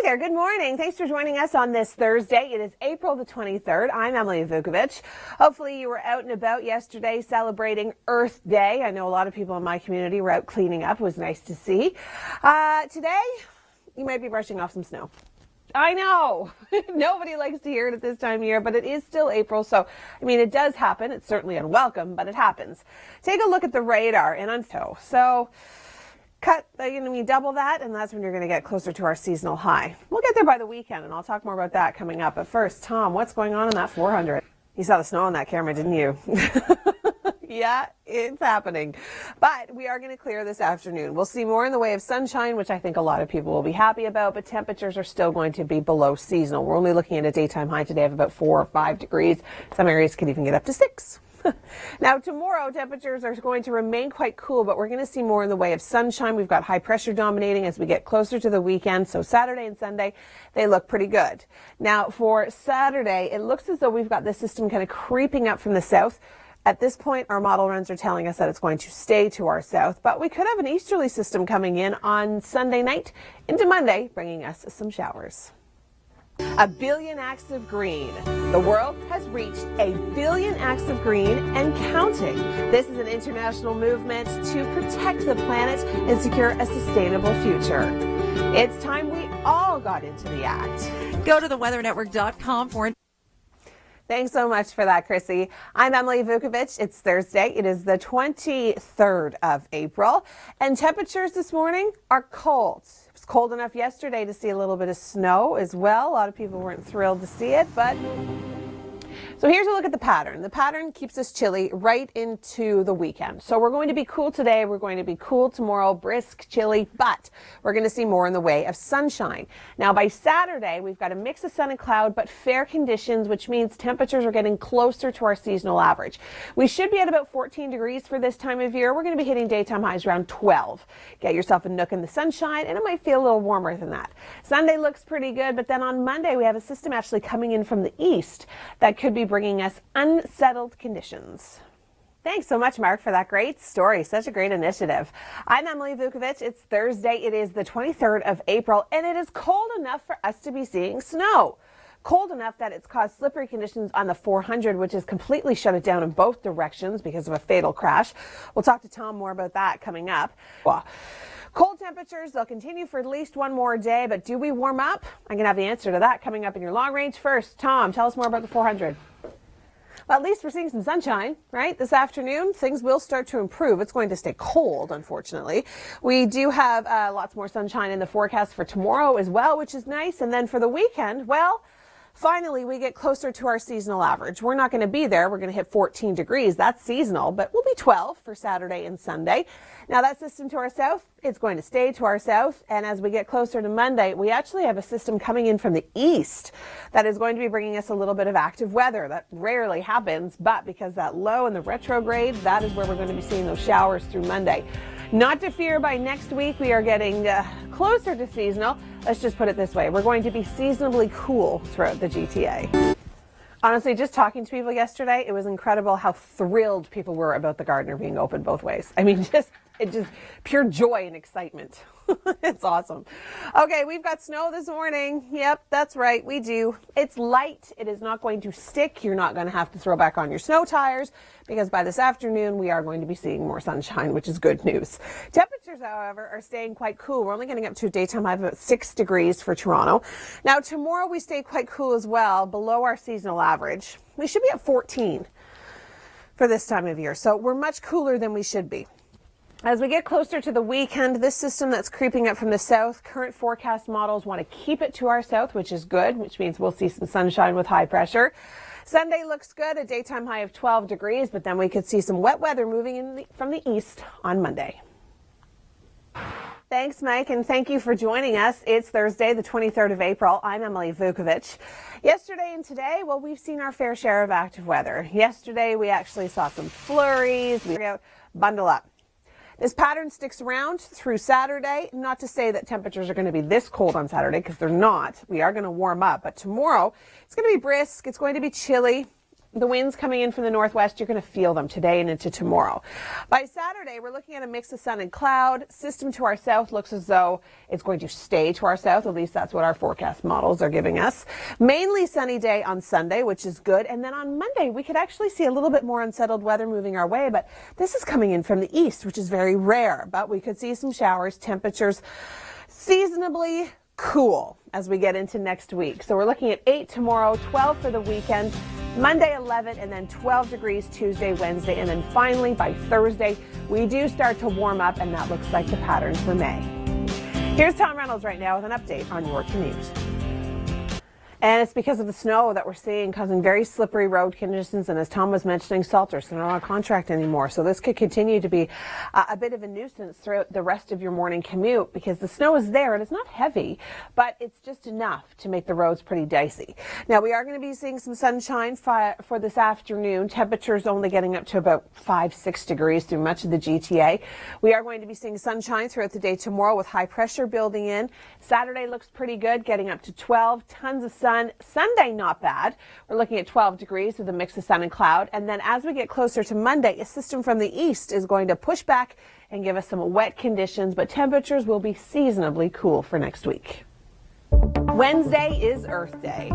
there, good morning. Thanks for joining us on this Thursday. It is April the 23rd. I'm Emily Vukovic. Hopefully you were out and about yesterday celebrating Earth Day. I know a lot of people in my community were out cleaning up. It was nice to see. Today, you might be brushing off some snow. I know. Nobody likes to hear it at this time of year, but it is still April. So, I mean, it does happen. It's certainly unwelcome, but it happens. Take a look at the radar and untow. So, double that, and that's when you're going to get closer to our seasonal high. We'll get there by the weekend, and I'll talk more about that coming up. But first, Tom, what's going on in that 400? You saw the snow on that camera, didn't you? Yeah, it's happening. But we are going to clear this afternoon. We'll see more in the way of sunshine, which I think a lot of people will be happy about, but temperatures are still going to be below seasonal. We're only looking at a daytime high today of about 4 or 5 degrees. Some areas could even get up to 6. Now, tomorrow, temperatures are going to remain quite cool, but we're going to see more in the way of sunshine. We've got high pressure dominating as we get closer to the weekend. So Saturday and Sunday, they look pretty good. Now, for Saturday, it looks as though we've got this system kind of creeping up from the south. At this point, our model runs are telling us that it's going to stay to our south, but we could have an easterly system coming in on Sunday night into Monday, bringing us some showers. A billion acts of green. The world has reached a billion acts of green and counting. This is an international movement to protect the planet and secure a sustainable future. It's time we all got into the act. Go to theweathernetwork.com for Thanks so much for that, Chrissy. I'm Emily Vukovic. It's Thursday. It is the 23rd of April, and temperatures this morning are cold. It was cold enough yesterday to see a little bit of snow as well. A lot of people weren't thrilled to see it, but so here's a look at the pattern. The pattern keeps us chilly right into the weekend. So we're going to be cool today. We're going to be cool tomorrow, brisk, chilly, but we're going to see more in the way of sunshine. Now by Saturday, we've got a mix of sun and cloud, but fair conditions, which means temperatures are getting closer to our seasonal average. We should be at about 14 degrees for this time of year. We're going to be hitting daytime highs around 12. Get yourself a nook in the sunshine, and it might feel a little warmer than that. Sunday looks pretty good, but then on Monday, we have a system actually coming in from the east that could be bringing us unsettled conditions. Thanks so much, Mark, for that great story. Such a great initiative. I'm Emily Vukovic. It's Thursday. It is the 23rd of April, and it is cold enough for us to be seeing snow. Cold enough that it's caused slippery conditions on the 400, which has completely shut it down in both directions because of a fatal crash. We'll talk to Tom more about that coming up. Well, cold temperatures, they'll continue for at least one more day, but do we warm up? I'm going to have the answer to that coming up in your long range. First, Tom, tell us more about the 400. Well, at least we're seeing some sunshine, right? This afternoon, things will start to improve. It's going to stay cold, unfortunately. We do have lots more sunshine in the forecast for tomorrow as well, which is nice. And then for the weekend, well, finally, we get closer to our seasonal average. We're not going to be there. We're going to hit 14 degrees. That's seasonal, but we'll be 12 for Saturday and Sunday. Now, that system to our south, it's going to stay to our south. And as we get closer to Monday, we actually have a system coming in from the east that is going to be bringing us a little bit of active weather. That rarely happens, but because that low in the retrograde, that is where we're going to be seeing those showers through Monday. Not to fear, by next week, we are getting closer to seasonal. Let's just put it this way. We're going to be seasonably cool throughout the GTA. Honestly, just talking to people yesterday, it was incredible how thrilled people were about the Gardner being open both ways. I mean, just pure joy and excitement. It's awesome. Okay, we've got snow this morning. Yep, that's right, we do. It's light. It is not going to stick. You're not going to have to throw back on your snow tires because by this afternoon, we are going to be seeing more sunshine, which is good news. Temperatures, however, are staying quite cool. We're only getting up to a daytime high of about 6 degrees for Toronto. Now, tomorrow we stay quite cool as well, below our seasonal average. We should be at 14 for this time of year, so we're much cooler than we should be. As we get closer to the weekend, this system that's creeping up from the south, current forecast models want to keep it to our south, which is good, which means we'll see some sunshine with high pressure. Sunday looks good, a daytime high of 12 degrees, but then we could see some wet weather moving in from the east on Monday. Thanks, Mike, and thank you for joining us. It's Thursday, the 23rd of April. I'm Emily Vukovic. Yesterday and today, well, we've seen our fair share of active weather. Yesterday, we actually saw some flurries. We bundle up. This pattern sticks around through Saturday. Not to say that temperatures are going to be this cold on Saturday, because they're not. We are going to warm up. But tomorrow, it's going to be brisk. It's going to be chilly. The winds coming in from the northwest, you're going to feel them today and into tomorrow. By Saturday, we're looking at a mix of sun and cloud. System to our south looks as though it's going to stay to our south. At least that's what our forecast models are giving us. Mainly sunny day on Sunday, which is good. And then on Monday, we could actually see a little bit more unsettled weather moving our way. But this is coming in from the east, which is very rare. But we could see some showers, temperatures seasonably cool as we get into next week. So we're looking at 8 tomorrow, 12 for the weekend. Monday 11 and then 12 degrees Tuesday, Wednesday, and then finally by Thursday we do start to warm up, and that looks like the pattern for May. Here's Tom Reynolds right now with an update on your commute. And it's because of the snow that we're seeing causing very slippery road conditions. And as Tom was mentioning, Salters are not on contract anymore. So this could continue to be a bit of a nuisance throughout the rest of your morning commute because the snow is there and it's not heavy, but it's just enough to make the roads pretty dicey. Now, we are going to be seeing some sunshine for this afternoon. Temperatures only getting up to about 5-6 degrees through much of the GTA. We are going to be seeing sunshine throughout the day tomorrow with high pressure building in. Saturday looks pretty good, getting up to 12, tons of sun. Sunday, not bad. We're looking at 12 degrees with a mix of sun and cloud. And then as we get closer to Monday, a system from the east is going to push back and give us some wet conditions, but temperatures will be seasonably cool for next week. Wednesday is Earth Day.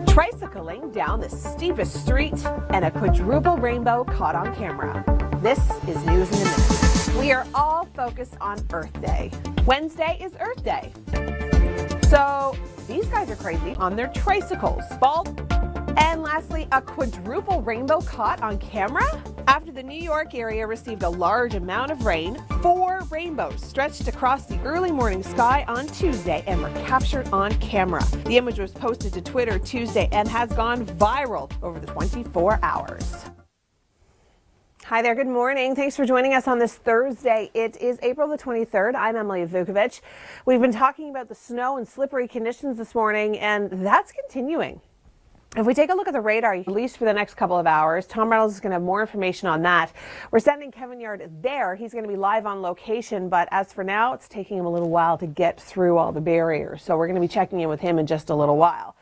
Tricycling down the steepest street and a quadruple rainbow caught on camera. This is News in a Minute. We are all focused on Earth Day. Wednesday is Earth Day. So these guys are crazy on their tricycles. Bald. And lastly, a quadruple rainbow caught on camera. After the New York area received a large amount of rain, 4 rainbows stretched across the early morning sky on Tuesday and were captured on camera. The image was posted to Twitter Tuesday and has gone viral over the 24 hours. Hi there, good morning. Thanks for joining us on this Thursday. It is April the 23rd. I'm Emily Vukovic. We've been talking about the snow and slippery conditions this morning, and that's continuing. If we take a look at the radar, at least for the next couple of hours, Tom Reynolds is going to have more information on that. We're sending Kevin Yard there. He's going to be live on location, but as for now, it's taking him a little while to get through all the barriers. So we're going to be checking in with him in just a little while.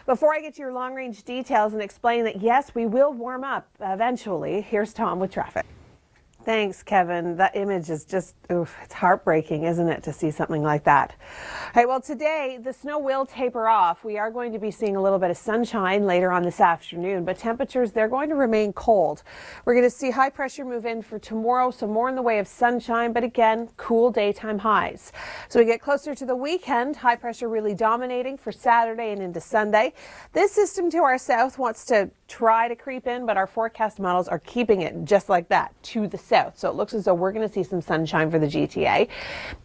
Before I get to your long-range details and explain that, yes, we will warm up eventually, here's Tom with traffic. Thanks, Kevin. That image is just, it's heartbreaking, isn't it, to see something like that? All right, well, today, the snow will taper off. We are going to be seeing a little bit of sunshine later on this afternoon, but temperatures, they're going to remain cold. We're going to see high pressure move in for tomorrow, so more in the way of sunshine, but again, cool daytime highs. So we get closer to the weekend, high pressure really dominating for Saturday and into Sunday. This system to our south wants to try to creep in, but our forecast models are keeping it just like that, to the south. So it looks as though we're going to see some sunshine for the GTA.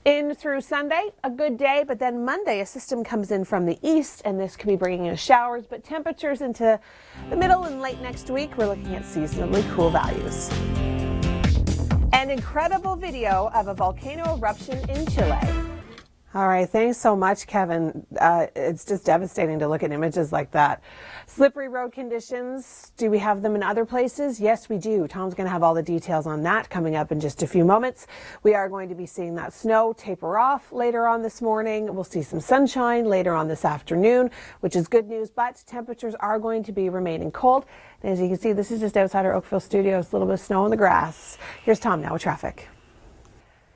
In through Sunday, a good day, but then Monday, a system comes in from the east, and this could be bringing in showers, but temperatures into the middle and late next week, we're looking at seasonably cool values. An incredible video of a volcano eruption in Chile. All right, thanks so much, Kevin. It's just devastating to look at images like that. Slippery road conditions, do we have them in other places? Yes, we do. Tom's going to have all the details on that coming up in just a few moments. We are going to be seeing that snow taper off later on this morning. We'll see some sunshine later on this afternoon, which is good news, but temperatures are going to be remaining cold. And as you can see, this is just outside our Oakville studios, a little bit of snow on the grass. Here's Tom now with traffic.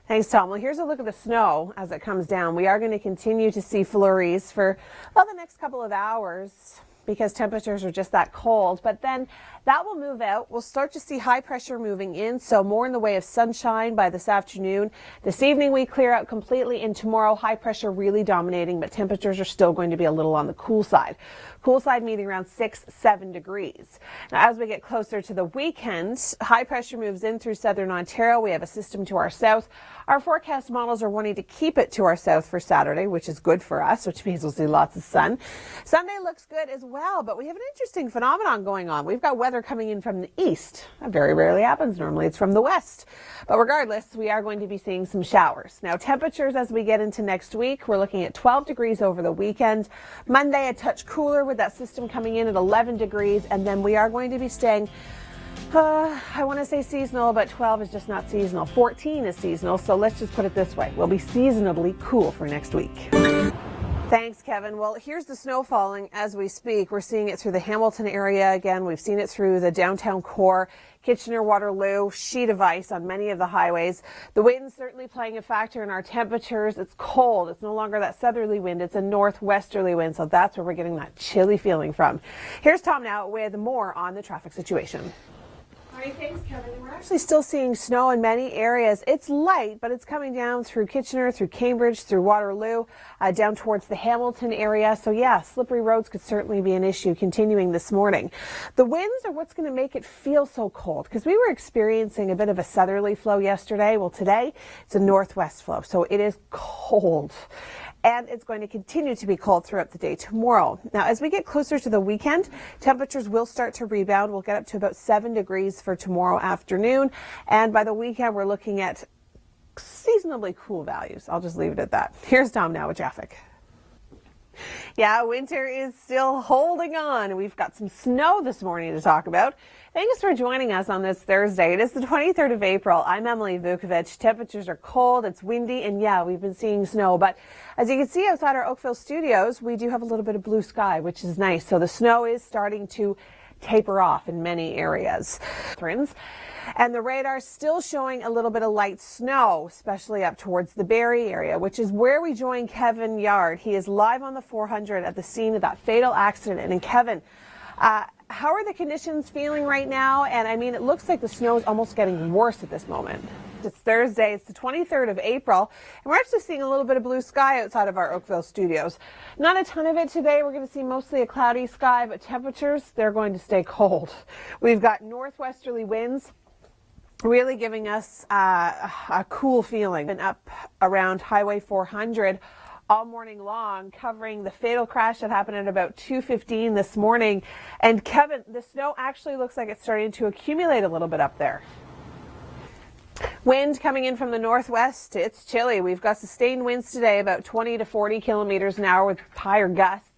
Thanks, Tom. Well, here's a look at the snow as it comes down. We are going to continue to see flurries for the next couple of hours because temperatures are just that cold, but then that will move out. We'll start to see high pressure moving in, so more in the way of sunshine by this afternoon. This evening we clear out completely, and tomorrow high pressure really dominating, but temperatures are still going to be a little on the cool side. Cool side meaning around 6-7 degrees. Now, as we get closer to the weekend, high pressure moves in through southern Ontario. We have a system to our south. Our forecast models are wanting to keep it to our south for Saturday, which is good for us, which means we'll see lots of sun. Sunday looks good as well, but we have an interesting phenomenon going on. We've got weather coming in from the east. That very rarely happens. Normally it's from the west. But regardless, we are going to be seeing some showers. Now, temperatures as we get into next week, we're looking at 12 degrees over the weekend. Monday, a touch cooler with that system coming in at 11 degrees, and then we are going to be staying I want to say seasonal, but 12 is just not seasonal. 14 is seasonal, so let's just put it this way. We'll be seasonably cool for next week. Thanks, Kevin. Well, here's the snow falling as we speak. We're seeing it through the Hamilton area again. We've seen it through the downtown core, Kitchener, Waterloo, sheet of ice on many of the highways. The wind's certainly playing a factor in our temperatures. It's cold. It's no longer that southerly wind. It's a northwesterly wind. So that's where we're getting that chilly feeling from. Here's Tom now with more on the traffic situation. All right, thanks, Kevin. We're actually still seeing snow in many areas. It's light, but it's coming down through Kitchener, through Cambridge, through Waterloo, down towards the Hamilton area. So yeah, slippery roads could certainly be an issue continuing this morning. The winds are what's going to make it feel so cold because we were experiencing a bit of a southerly flow yesterday. Well, today it's a northwest flow, so it is cold. And it's going to continue to be cold throughout the day tomorrow. Now, as we get closer to the weekend, temperatures will start to rebound. We'll get up to about 7 degrees for tomorrow afternoon. And by the weekend, we're looking at seasonably cool values. I'll just leave it at that. Here's Tom now with traffic. Yeah, winter is still holding on. We've got some snow this morning to talk about. Thanks for joining us on this Thursday. It is the 23rd of April. I'm Emily Vukovic. Temperatures are cold, it's windy, and yeah, we've been seeing snow. But as you can see outside our Oakville studios, we do have a little bit of blue sky, which is nice. So the snow is starting to taper off in many areas. And the radar still showing a little bit of light snow, especially up towards the Barrie area, which is where we join Kevin Yard. He is live on the 400 at the scene of that fatal accident. And Kevin, how are the conditions feeling right now? And I mean, it looks like the snow is almost getting worse at this moment. It's Thursday, it's the 23rd of April, and we're actually seeing a little bit of blue sky outside of our Oakville studios. Not a ton of it today. We're going to see mostly a cloudy sky, but temperatures, they're going to stay cold. We've got northwesterly winds really giving us a cool feeling. And up around Highway 400 all morning long, covering the fatal crash that happened at about 2:15 this morning. And Kevin, the snow actually looks like it's starting to accumulate a little bit up there. Wind coming in from the northwest. It's chilly. We've got sustained winds today, about 20 to 40 kilometers an hour with higher gusts.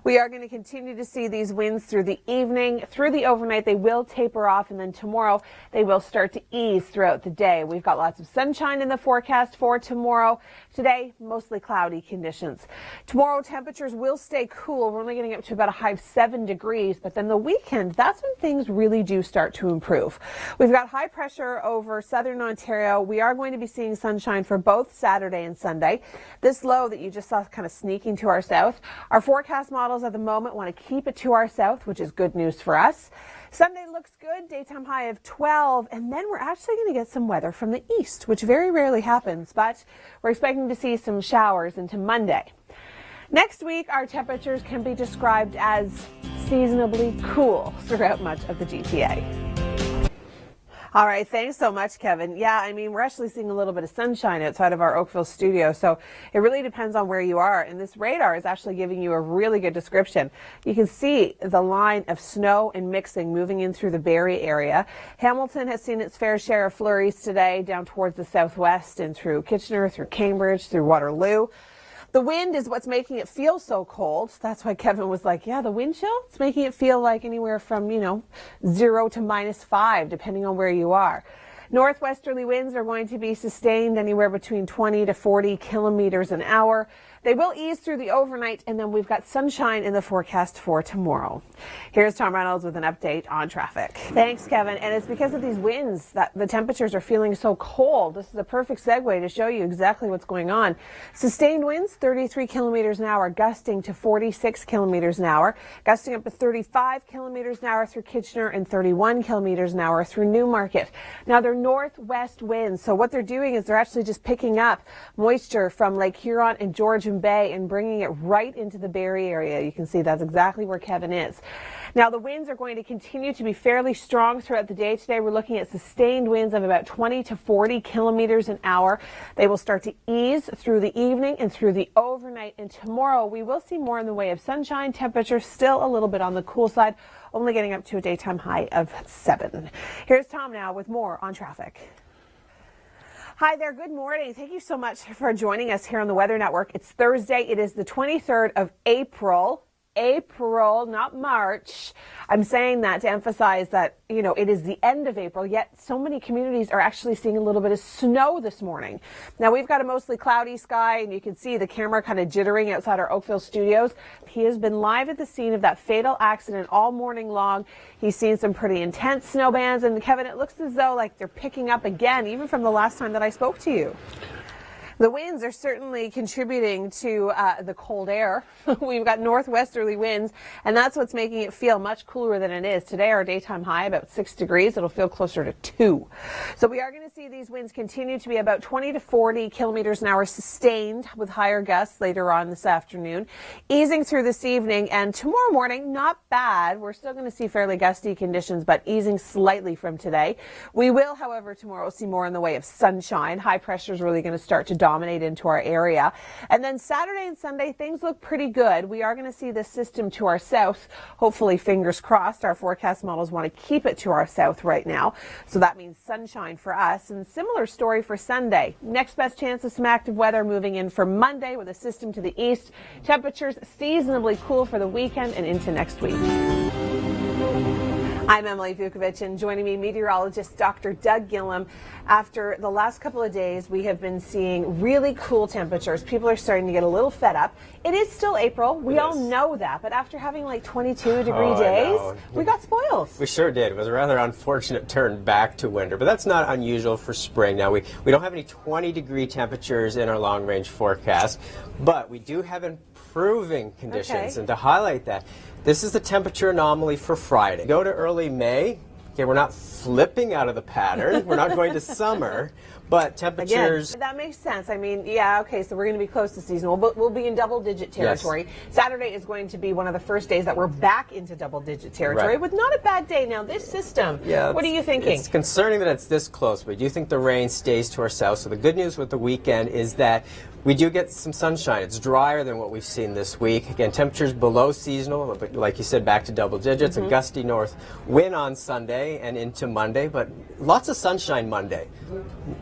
We are going to continue to see these winds through the evening, through the overnight. They will taper off, and then tomorrow they will start to ease throughout the day. We've got lots of sunshine in the forecast for tomorrow. Today, mostly cloudy conditions. Tomorrow, temperatures will stay cool. We're only getting up to about a high of 7 degrees, but then the weekend, that's when things really do start to improve. We've got high pressure over southern Ontario. We are going to be seeing sunshine for both Saturday and Sunday. This low that you just saw kind of sneaking to our south, our forecast models at the moment want to keep it to our south, which is good news for us. Sunday looks good, daytime high of 12, and then we're actually going to get some weather from the east, which very rarely happens, but we're expecting to see some showers into Monday. Next week, our temperatures can be described as seasonably cool throughout much of the GTA. All right, thanks so much, Kevin. Yeah, I mean, we're actually seeing a little bit of sunshine outside of our Oakville studio, so it really depends on where you are. And this radar is actually giving you a really good description. You can see the line of snow and mixing moving in through the Barrie area. Hamilton has seen its fair share of flurries today down towards the southwest and through Kitchener, through Cambridge, through Waterloo. The wind is what's making it feel so cold. That's why Kevin was like, yeah, the wind chill, it's making it feel like anywhere from, 0 to -5, depending on where you are. Northwesterly winds are going to be sustained anywhere between 20 to 40 kilometers an hour. They will ease through the overnight, and then we've got sunshine in the forecast for tomorrow. Here's Tom Reynolds with an update on traffic. Thanks, Kevin. And it's because of these winds that the temperatures are feeling so cold. This is a perfect segue to show you exactly what's going on. Sustained winds, 33 kilometers an hour, gusting to 46 kilometers an hour, gusting up to 35 kilometers an hour through Kitchener and 31 kilometers an hour through Newmarket. Now, they're northwest winds, so what they're doing is they're actually just picking up moisture from Lake Huron and Georgian Bay and bringing it right into the Barrie area. You can see that's exactly where Kevin is. Now, the winds are going to continue to be fairly strong throughout the day today. We're looking at sustained winds of about 20 to 40 kilometers an hour. They will start to ease through the evening and through the overnight. And tomorrow we will see more in the way of sunshine. Temperatures still a little bit on the cool side, only getting up to a daytime high of 7. Here's Tom now with more on traffic. Hi there. Good morning. Thank you so much for joining us here on the Weather Network. It's Thursday. It is the 23rd of April. April, not March. I'm saying that to emphasize that, it is the end of April, yet so many communities are actually seeing a little bit of snow this morning. Now, we've got a mostly cloudy sky, and you can see the camera kind of jittering outside our Oakville studios. He has been live at the scene of that fatal accident all morning long. He's seen some pretty intense snow bands, and Kevin, it looks as though like they're picking up again, even from the last time that I spoke to you. The winds are certainly contributing to the cold air. We've got northwesterly winds, and that's what's making it feel much cooler than it is. Today, our daytime high about 6 degrees. It'll feel closer to 2. So we are going to see these winds continue to be about 20 to 40 kilometers an hour sustained, with higher gusts later on this afternoon, easing through this evening. And tomorrow morning, not bad. We're still going to see fairly gusty conditions, but easing slightly from today. We will, however, tomorrow see more in the way of sunshine. High pressure is really going to start to dominate into our area. And then Saturday and Sunday, things look pretty good. We are going to see this system to our south. Hopefully, fingers crossed, our forecast models want to keep it to our south right now. So that means sunshine for us. And similar story for Sunday. Next best chance of some active weather moving in for Monday with a system to the east. Temperatures seasonably cool for the weekend and into next week. I'm Emily Vukovic, and joining me, meteorologist Dr. Doug Gillum. After the last couple of days, we have been seeing really cool temperatures. People are starting to get a little fed up. It is still April. We all know that. But after having like 22-degree days, we got spoiled. We sure did. It was a rather unfortunate turn back to winter, but that's not unusual for spring. Now, we don't have any 20-degree temperatures in our long-range forecast, but we do have improving conditions. And to highlight that, this is the temperature anomaly for Friday. Go to early May. Okay, we're not flipping out of the pattern. We're not going to summer, but temperatures... Again, that makes sense. I mean, yeah, okay, so we're going to be close to seasonal, but we'll be in double-digit territory. Yes. Saturday is going to be one of the first days that we're back into double-digit territory with not a bad day. Now, this system, what are you thinking? It's concerning that it's this close, but we do think the rain stays to our south. So the good news with the weekend is that we do get some sunshine. It's drier than what we've seen this week. Again, temperatures below seasonal, but like you said, back to double digits. A gusty north wind on Sunday and into Monday, but lots of sunshine Monday.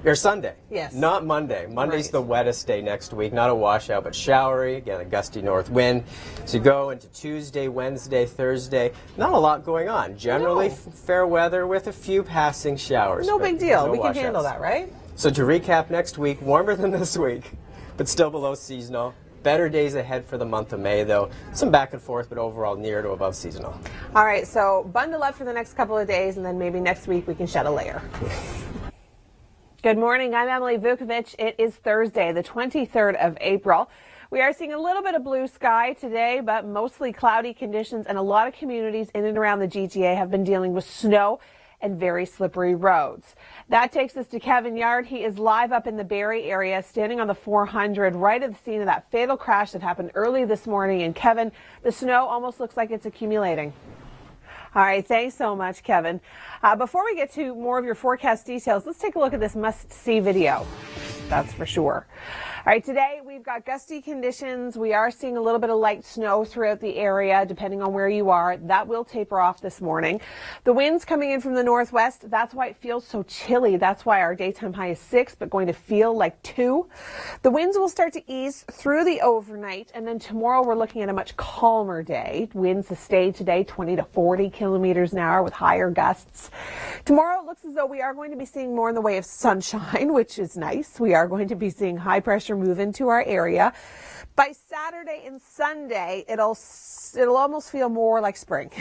Or Sunday. Yes. Not Monday. Monday's the wettest day next week. Not a washout, but showery. Again, a gusty north wind. So you go into Tuesday, Wednesday, Thursday. Not a lot going on. Generally fair weather with a few passing showers. No big deal. No we washouts. Can handle that, right? So to recap, next week, warmer than this week, but still below seasonal. Better days ahead for the month of May, though. Some back and forth, but overall near to above seasonal. All right, so bundle up for the next couple of days, and then maybe next week we can shed a layer. Good morning. I'm Emily Vukovic. It is Thursday, the 23rd of April. We are seeing a little bit of blue sky today, but mostly cloudy conditions, and a lot of communities in and around the GTA have been dealing with snow and very slippery roads. That takes us to Kevin Yard. He is live up in the Barrie area, standing on the 400, right at the scene of that fatal crash that happened early this morning. And Kevin, the snow almost looks like it's accumulating. All right, thanks so much, Kevin. Before we get to more of your forecast details, let's take a look at this must-see video. That's for sure. All right, today we've got gusty conditions. We are seeing a little bit of light snow throughout the area, depending on where you are. That will taper off this morning. The winds coming in from the northwest. That's why it feels so chilly. That's why our daytime high is 6, but going to feel like 2. The winds will start to ease through the overnight, and then tomorrow we're looking at a much calmer day. Winds to stay today 20 to 40 kilometers an hour with higher gusts. Tomorrow it looks as though we are going to be seeing more in the way of sunshine, which is nice. We are going to be seeing high pressure move into our area. By Saturday and Sunday, it'll almost feel more like spring.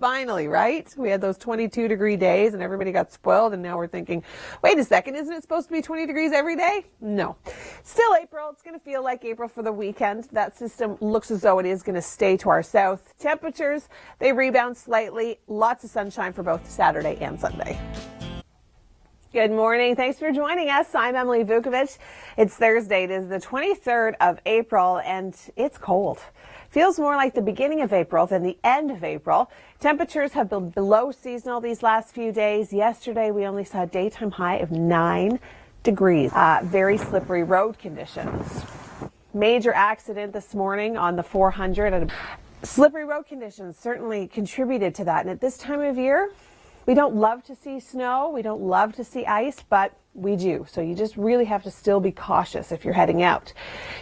Finally, right? We had those 22-degree days and everybody got spoiled, and now we're thinking, wait a second, isn't it supposed to be 20 degrees every day? No. Still April. It's going to feel like April for the weekend. That system looks as though it is going to stay to our south. Temperatures, they rebound slightly. Lots of sunshine for both Saturday and Sunday. Good morning. Thanks for joining us. I'm Emily Vukovic. It's Thursday. It is the 23rd of April, and it's cold. Feels more like the beginning of April than the end of April. Temperatures have been below seasonal these last few days. Yesterday, we only saw a daytime high of 9 degrees. Very slippery road conditions. Major accident this morning on the 400. Slippery road conditions certainly contributed to that. And at this time of year, We don't love to see snow. We don't love to see ice, but we do. So you just really have to still be cautious if you're heading out.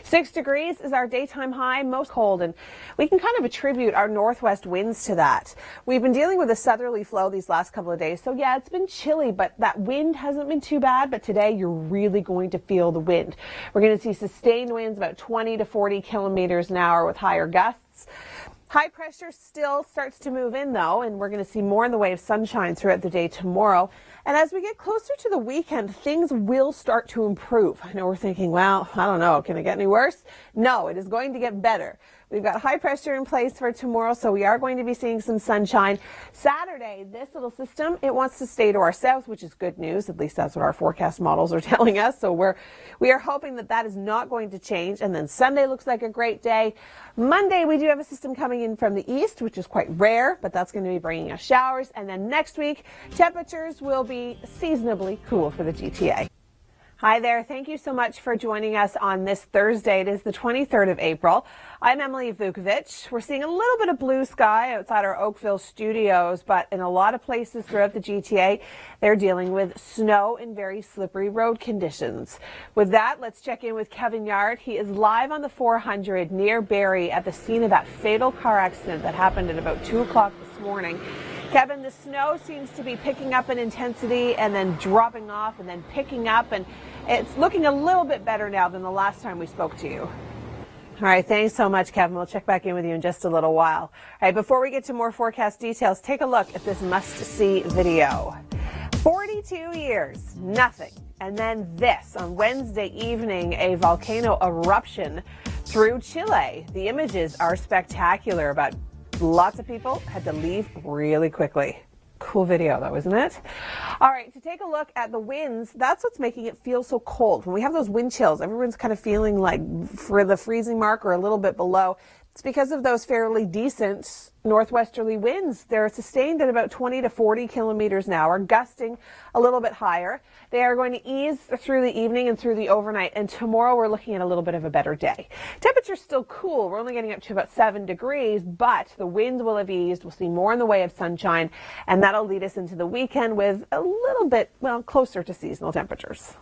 6 degrees is our daytime high, most cold, and we can kind of attribute our northwest winds to that. We've been dealing with a southerly flow these last couple of days. So yeah, it's been chilly, but that wind hasn't been too bad. But today you're really going to feel the wind. We're going to see sustained winds about 20 to 40 kilometers an hour with higher gusts. High pressure still starts to move in, though, and we're going to see more in the way of sunshine throughout the day tomorrow. And as we get closer to the weekend, things will start to improve. I know we're thinking, well, I don't know, can it get any worse? No, it is going to get better. We've got high pressure in place for tomorrow, so we are going to be seeing some sunshine. Saturday, this little system, it wants to stay to our south, which is good news. At least that's what our forecast models are telling us. So we are hoping that that is not going to change. And then Sunday looks like a great day. Monday, we do have a system coming in from the east, which is quite rare, but that's going to be bringing us showers. And then next week, temperatures will be seasonably cool for the GTA. Hi there. Thank you so much for joining us on this Thursday. It is the 23rd of April. I'm Emily Vukovic. We're seeing a little bit of blue sky outside our Oakville studios, but in a lot of places throughout the GTA, they're dealing with snow and very slippery road conditions. With that, let's check in with Kevin Yard. He is live on the 400 near Barrie at the scene of that fatal car accident that happened at about 2 o'clock this morning. Kevin, the snow seems to be picking up in intensity and then dropping off and then picking up, and it's looking a little bit better now than the last time we spoke to you. All right, thanks so much, Kevin. We'll check back in with you in just a little while. All right, before we get to more forecast details, take a look at this must-see video. 42 years, nothing. And then this, on Wednesday evening, a volcano eruption through Chile. The images are spectacular, but lots of people had to leave really quickly. Cool video though, isn't it? All right, to take a look at the winds, that's what's making it feel so cold. When we have those wind chills, everyone's kind of feeling like for the freezing mark or a little bit below. It's because of those fairly decent northwesterly winds. They're sustained at about 20 to 40 kilometers an hour, gusting a little bit higher. They are going to ease through the evening and through the overnight, and tomorrow we're looking at a little bit of a better day. Temperature's still cool. We're only getting up to about 7 degrees, but the winds will have eased. We'll see more in the way of sunshine, and that'll lead us into the weekend with a little bit, well, closer to seasonal temperatures.